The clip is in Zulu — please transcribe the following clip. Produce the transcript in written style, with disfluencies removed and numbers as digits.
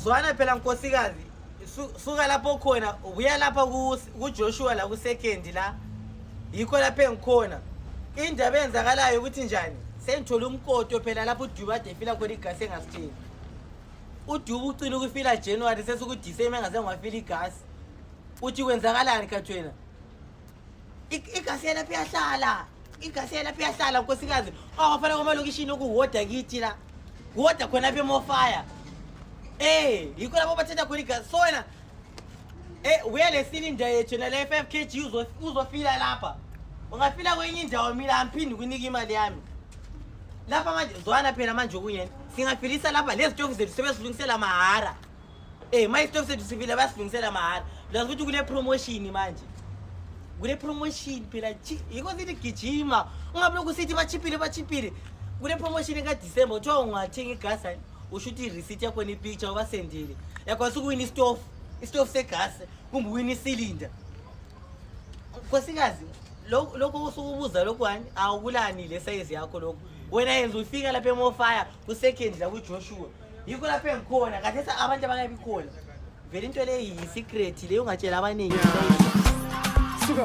Zwana phela nkosikazi suka lapho khona ubuya lapha kuJoshua la ku-second la yikho lapho engikhona indaba enzakalayo ukuthi njani sengithola umkoto phela lapho uDuba ade efila khona igasi engasithini uDuba ucina ukufila January sesikuDecember engase ngwafila igasi uthi kwenzakalani kathwena igasi yalapha iyahlala igasi yalapha iyahlala nkosikazi awafana kwamalokishini okuhoda kithi la kuhoda khona lapha eMofire yikho lapho bathetha khona igasi so wena uya le cylinder yethu na le 5 kg uzofila lapha ungafila kwenye indawo mina amphindi kunika imali yami lapha manje zwana phela manje okunyeni singafilisa lapha lezi stofu zethu sebezilungisela mahara my stofu zethu sivile basilungisela mahara lazi ukuthi kule promotion manje kule promotion phela yiko sithi gijima ungabuloku sithi bachipile kule promotion ka December uthiwa ungathenga igasi ushuthi receipt yakho ni picture ubasendile yakwazi ukuwina istove segas kumbe uwina icylinder nkosikazi lokho usukubuza lokwani awukulani le size yakho lokho wena yenza ufika lapha eMofire ku-second la kuJoshua yikho lapha engikhona kathesi abantu abangabi khona vele into le yi-secret leyo ungatshela abaningi suka